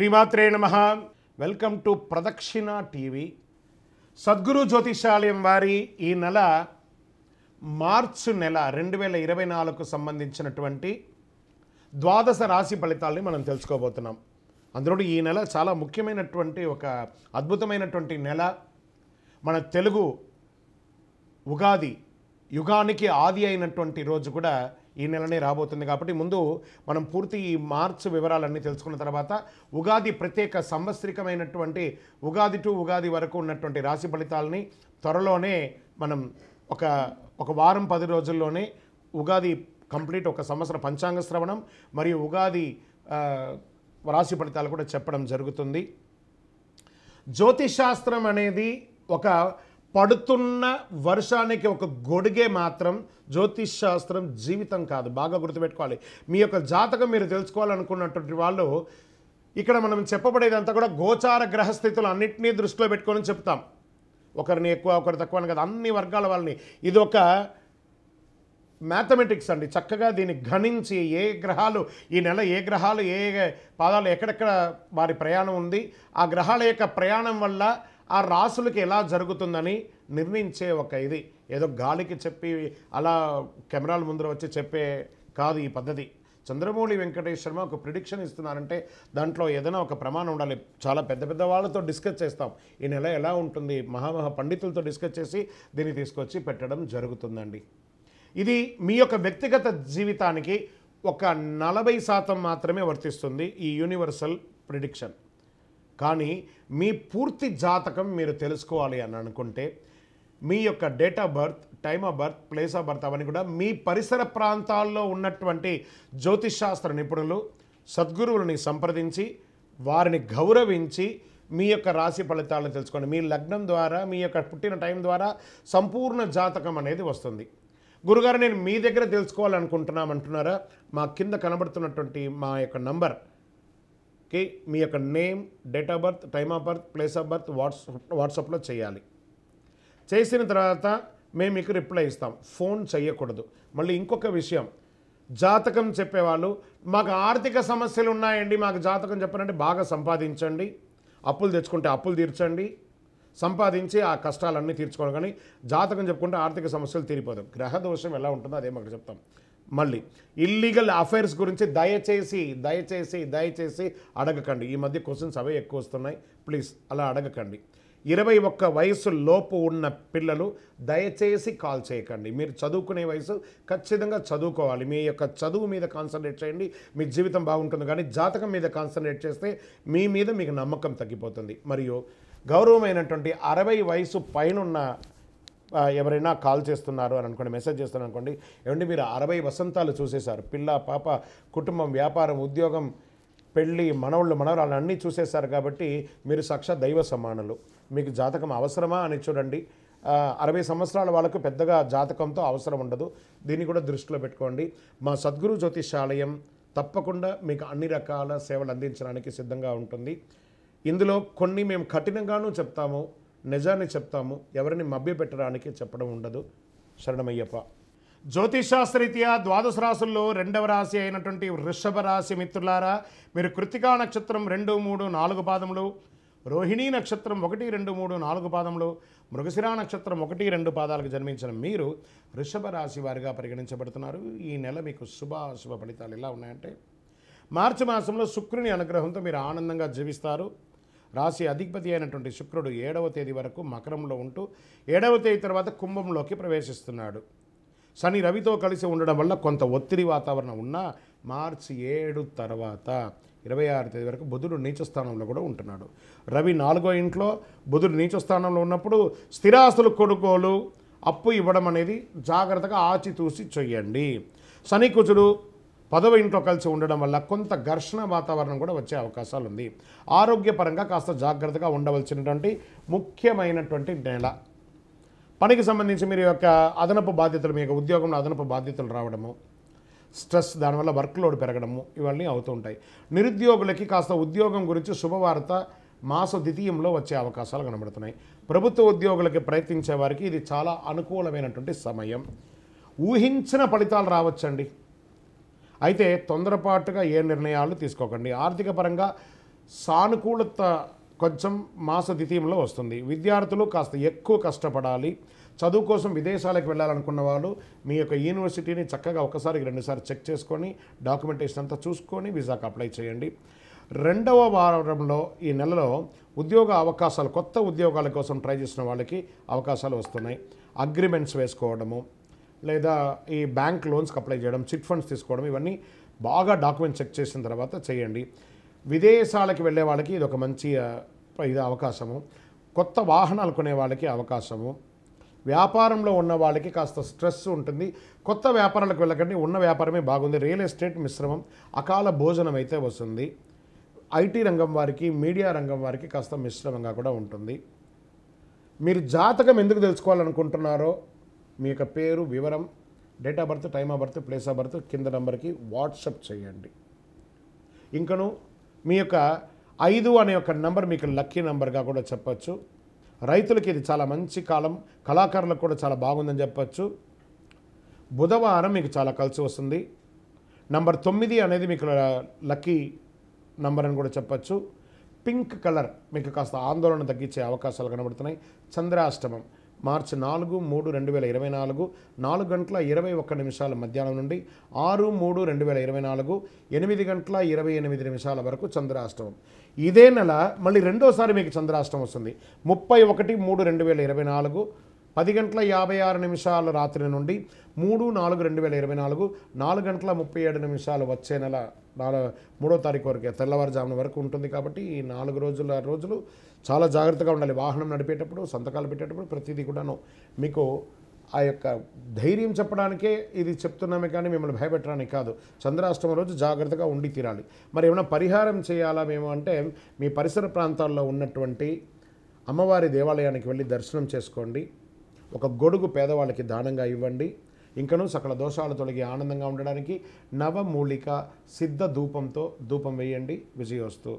శ్రీమాత్రే నమః. Welcome to ప్రదక్షిణ టీవీ. సద్గురు జ్యోతిషాలయం వారి ఈ నెల మార్చి నెల 2024కు సంబంధించినటువంటి ద్వాదశ రాశి ఫలితాలని మనం తెలుసుకోబోతున్నాం. అందులో ఈ నెల చాలా ముఖ్యమైనటువంటి ఒక అద్భుతమైనటువంటి నెల. మన తెలుగు ఉగాది యుగానికి ఆది అయినటువంటి రోజు కూడా ఈ నెలనే రాబోతుంది. కాబట్టి ముందు మనం పూర్తి ఈ మార్చి వివరాలన్నీ తెలుసుకున్న తర్వాత ఉగాది ప్రత్యేక సంవత్సరికమైనటువంటి ఉగాది టు ఉగాది వరకు ఉన్నటువంటి రాశి ఫలితాలని త్వరలోనే మనం ఒక వారం 10 రోజుల్లోనే ఉగాది కంప్లీట్ ఒక సంవత్సర పంచాంగ శ్రవణం మరియు ఉగాది రాశి ఫలితాలు కూడా చెప్పడం జరుగుతుంది. జ్యోతిషాస్త్రం అనేది ఒక పడుతున్న వర్షానికి ఒక గొడుగే మాత్రం. జ్యోతిష్ శాస్త్రం జీవితం కాదు, బాగా గుర్తుపెట్టుకోవాలి. మీ యొక్క జాతకం మీరు తెలుసుకోవాలనుకున్నటువంటి వాళ్ళు ఇక్కడ మనం చెప్పబడేదంతా కూడా గోచార గ్రహస్థితులు అన్నింటినీ దృష్టిలో పెట్టుకొని చెప్తాం. ఒకరిని ఎక్కువ ఒకరు తక్కువ అని కదా, అన్ని వర్గాల వాళ్ళని. ఇది ఒక మ్యాథమెటిక్స్ అండి. చక్కగా దీన్ని గణించి ఏ గ్రహాలు ఈ నెల ఏ గ్రహాలు ఏ పాదాలు ఎక్కడెక్కడ వారి ప్రయాణం ఉంది, ఆ గ్రహాల యొక్క ప్రయాణం వల్ల ఆ రాసులకి ఎలా జరుగుతుందని నిర్ణయించే ఒక ఇది. ఏదో గాలికి చెప్పి అలా కెమెరాల ముందర వచ్చి చెప్పే కాదు ఈ పద్ధతి. చంద్రమౌళి వెంకటేష్ శర్మ ఒక ప్రిడిక్షన్ ఇస్తున్నారంటే దాంట్లో ఏదైనా ఒక ప్రమాణం ఉండాలి. చాలా పెద్ద పెద్ద వాళ్ళతో డిస్కస్ చేస్తాం ఈ నెల ఎలా ఉంటుంది, మహామహా పండితులతో డిస్కస్ చేసి దీన్ని తీసుకొచ్చి పెట్టడం జరుగుతుందండి. ఇది మీ యొక్క వ్యక్తిగత జీవితానికి ఒక 40% మాత్రమే వర్తిస్తుంది ఈ యూనివర్సల్ ప్రిడిక్షన్. కానీ మీ పూర్తి జాతకం మీరు తెలుసుకోవాలి అని అనుకుంటే మీ యొక్క date of birth, time of birth, place of birth అవన్నీ కూడా మీ పరిసర ప్రాంతాల్లో ఉన్నటువంటి జ్యోతిషాస్త్ర నిపుణులు సద్గురువులని సంప్రదించి వారిని గౌరవించి మీ యొక్క రాశి ఫలితాలను తెలుసుకోండి. మీ లగ్నం ద్వారా మీ యొక్క పుట్టిన టైం ద్వారా సంపూర్ణ జాతకం అనేది వస్తుంది. గురుగారు నేను మీ దగ్గర తెలుసుకోవాలనుకుంటున్నామంటున్నారా? మా కింద కనబడుతున్నటువంటి మా యొక్క నంబర్కి మీ యొక్క name, date of birth, time of birth, place of birth వాట్సాప్లో చేయాలి. చేసిన తర్వాత మేము మీకు రిప్లై ఇస్తాం. ఫోన్ చేయకూడదు. మళ్ళీ ఇంకొక విషయం, జాతకం చెప్పేవాళ్ళు మాకు ఆర్థిక సమస్యలు ఉన్నాయండి, మాకు జాతకం చెప్పారంటే బాగా సంపాదించండి, అప్పులు తెచ్చుకుంటే అప్పులు తీర్చండి, సంపాదించి ఆ కష్టాలన్నీ తీర్చుకోవాలి. కానీ జాతకం చెప్పుకుంటే ఆర్థిక సమస్యలు తీరిపోదు. గ్రహ దోషం ఎలా ఉంటుందో అదే మాకు చెప్తాం. మళ్ళీ ఇల్లీగల్ అఫైర్స్ గురించి దయచేసి దయచేసి దయచేసి అడగకండి. ఈ మధ్య క్వశ్చన్స్ అవే ఎక్కువ వస్తున్నాయి. ప్లీజ్ అలా అడగకండి. 21 వయసు లోపు ఉన్న పిల్లలు దయచేసి కాల్ చేయకండి. మీరు చదువుకునే వయసు ఖచ్చితంగా చదువుకోవాలి. మీ యొక్క చదువు మీద కాన్సన్ట్రేట్ చేయండి, మీ జీవితం బాగుంటుంది. కానీ జాతకం మీద కాన్సన్ట్రేట్ చేస్తే మీ మీద మీకు నమ్మకం తగ్గిపోతుంది. మరియు గౌరవమైనటువంటి 60 వయసు పైనున్న ఎవరైనా కాల్ చేస్తున్నారు అని అనుకోండి, మెసేజ్ చేస్తున్నారు అనుకోండి, ఏమంటే మీరు 60 వసంతాలు చూసేశారు, పిల్ల పాప కుటుంబం వ్యాపారం ఉద్యోగం పెళ్ళి మనవళ్ళు మనవరాళ్ళు అన్నీ చూసేశారు కాబట్టి మీరు సాక్షాత్ దైవ సమానులు. మీకు జాతకం అవసరమా అని చూడండి. 60 సంవత్సరాల వాళ్ళకు పెద్దగా జాతకంతో అవసరం ఉండదు. దీన్ని కూడా దృష్టిలో పెట్టుకోండి. మా సద్గురు జ్యోతిషాలయం తప్పకుండా మీకు అన్ని రకాల సేవలు అందించడానికి సిద్ధంగా ఉంటుంది. ఇందులో కొన్ని మేము కఠినంగానూ చెప్తాము, నిజాన్ని చెప్తాము, ఎవరిని మభ్యపెట్టడానికి చెప్పడం ఉండదు. శరణమయ్యప్ప. జ్యోతిషాస్త్రరీత్యా ద్వాదశ రాశుల్లో 2వ రాశి అయినటువంటి వృషభ రాశి మిత్రులారా, మీరు కృత్తికా నక్షత్రం 2, 3, 4 పాదములు, రోహిణీ నక్షత్రం 1, 2, 3, 4 పాదములు, మృగశిరా నక్షత్రం 1, 2 పాదాలకు జన్మించిన మీరు వృషభ రాశి వారిగా పరిగణించబడుతున్నారు. ఈ నెల మీకు శుభాశుభ ఫలితాలు ఎలా ఉన్నాయంటే, మార్చి మాసంలో శుక్రుని అనుగ్రహంతో మీరు ఆనందంగా జీవిస్తారు. రాశి అధిపతి అయినటువంటి శుక్రుడు 7వ తేదీ వరకు మకరంలో ఉంటూ 7వ తేదీ తర్వాత కుంభంలోకి ప్రవేశిస్తున్నాడు. శని రవితో కలిసి ఉండడం వల్ల కొంత ఒత్తిడి వాతావరణం ఉన్నా మార్చి 7 తర్వాత 26వ తేదీ వరకు బుధుడు నీచ స్థానంలో కూడా ఉంటున్నాడు. రవి 4వ ఇంట్లో, బుధుడు నీచ స్థానంలో ఉన్నప్పుడు స్థిరాస్తులు కొనుగోలు అప్పు ఇవ్వడం అనేది జాగ్రత్తగా ఆచితూసి చేయండి. శని కుజుడు 10వ ఇంట్లో కలిసి ఉండడం వల్ల కొంత ఘర్షణ వాతావరణం కూడా వచ్చే అవకాశాలు ఉంది. ఆరోగ్యపరంగా కాస్త జాగ్రత్తగా ఉండవలసినటువంటి ముఖ్యమైనటువంటి నెల. పనికి సంబంధించి మీరు యొక్క అదనపు బాధ్యతలు, మీ యొక్క ఉద్యోగంలో అదనపు బాధ్యతలు రావడము, స్ట్రెస్, దానివల్ల వర్క్ లోడ్ పెరగడము ఇవన్నీ అవుతూ ఉంటాయి. నిరుద్యోగులకి కాస్త ఉద్యోగం గురించి శుభవార్త మాస ద్వితీయంలో వచ్చే అవకాశాలు కనబడుతున్నాయి. ప్రభుత్వ ఉద్యోగులకి ప్రయత్నించే వారికి ఇది చాలా అనుకూలమైనటువంటి సమయం. ఊహించిన ఫలితాలు రావచ్చండి. అయితే తొందరపాటుగా ఏ నిర్ణయాలు తీసుకోకండి. ఆర్థిక పరంగా సానుకూలత కొంచెం మాస ద్వితీయంలో వస్తుంది. విద్యార్థులు కాస్త ఎక్కువ కష్టపడాలి. చదువు కోసం విదేశాలకు వెళ్ళాలనుకున్న వాళ్ళు మీ యొక్క యూనివర్సిటీని చక్కగా ఒకసారికి 2 సార్లు చెక్ చేసుకొని డాక్యుమెంటేషన్ అంతా చూసుకొని వీసాకు అప్లై చేయండి. రెండవ వారంలో ఈ నెలలో ఉద్యోగ అవకాశాలు, కొత్త ఉద్యోగాల కోసం ట్రై చేసిన వాళ్ళకి అవకాశాలు వస్తున్నాయి. అగ్రిమెంట్స్ వేసుకోవడము, లేదా ఈ బ్యాంక్ లోన్స్కి అప్లై చేయడం, చిట్ ఫండ్స్ తీసుకోవడం, ఇవన్నీ బాగా డాక్యుమెంట్ చెక్ చేసిన తర్వాత చేయండి. విదేశాలకు వెళ్ళే వాళ్ళకి ఇది ఒక మంచి ఇది అవకాశము. కొత్త వాహనాలు కొనే వాళ్ళకి అవకాశము. వ్యాపారంలో ఉన్న వాళ్ళకి కాస్త స్ట్రెస్ ఉంటుంది. కొత్త వ్యాపారాలకు వెళ్ళకండి, ఉన్న వ్యాపారమే బాగుంది. రియల్ ఎస్టేట్ మిశ్రమం, అకాల భోజనం అయితే వస్తుంది. ఐటీ రంగం వారికి, మీడియా రంగం వారికి కాస్త మిశ్రమంగా కూడా ఉంటుంది. మీరు జాతకం ఎందుకు తెలుసుకోవాలనుకుంటున్నారో మీ యొక్క పేరు, వివరం, date of birth, time of birth, place of birth కింద నెంబర్కి వాట్సప్ చేయండి. ఇంకను మీ యొక్క 5 అనే ఒక నెంబర్ మీకు లక్కీ నెంబర్గా కూడా చెప్పచ్చు. రైతులకి ఇది చాలా మంచి కాలం, కళాకారులకు కూడా చాలా బాగుందని చెప్పచ్చు. బుధవారం మీకు చాలా కలిసి వస్తుంది. నంబర్ 9 అనేది మీకు లక్కీ నంబర్ అని కూడా చెప్పచ్చు. పింక్ కలర్ మీకు కాస్త ఆందోళన తగ్గించే అవకాశాలు కనబడుతున్నాయి. చంద్రాష్టమం మార్చి 4/3/2024 4:21 మధ్యాహ్నం నుండి 6/3/2024 8:28 వరకు చంద్రాష్టమం. ఇదే నెల మళ్ళీ రెండోసారి మీకు చంద్రాష్టమం వస్తుంది. 31/3/2024 10:56 రాత్రి నుండి 3/4/2024 4:37 వచ్చే నెల 3వ తారీఖు వరకు తెల్లవారుజామున వరకు ఉంటుంది. కాబట్టి ఈ 4 రోజులు చాలా జాగ్రత్తగా ఉండాలి. వాహనం నడిపేటప్పుడు, సంతకాలు పెట్టేటప్పుడు ప్రతిదీ కూడాను మీకు ఆ యొక్క ధైర్యం చెప్పడానికే ఇది చెప్తున్నామే కానీ మిమ్మల్ని భయపెట్టడానికి కాదు. చంద్రాష్టమి రోజు జాగ్రత్తగా ఉండి తీరాలి. మరి ఏమైనా పరిహారం చేయాలా మేము అంటే, మీ పరిసర ప్రాంతాల్లో ఉన్నటువంటి అమ్మవారి దేవాలయానికి వెళ్ళి దర్శనం చేసుకోండి. ఒక గొడుగు పేదవాళ్ళకి దానంగా ఇవ్వండి. ఇంకనూ సకల దోషాలు తొలగి ఆనందంగా ఉండడానికి నవమూలిక సిద్ధ ధూపంతో ధూపం వేయండి. విజయోస్తు.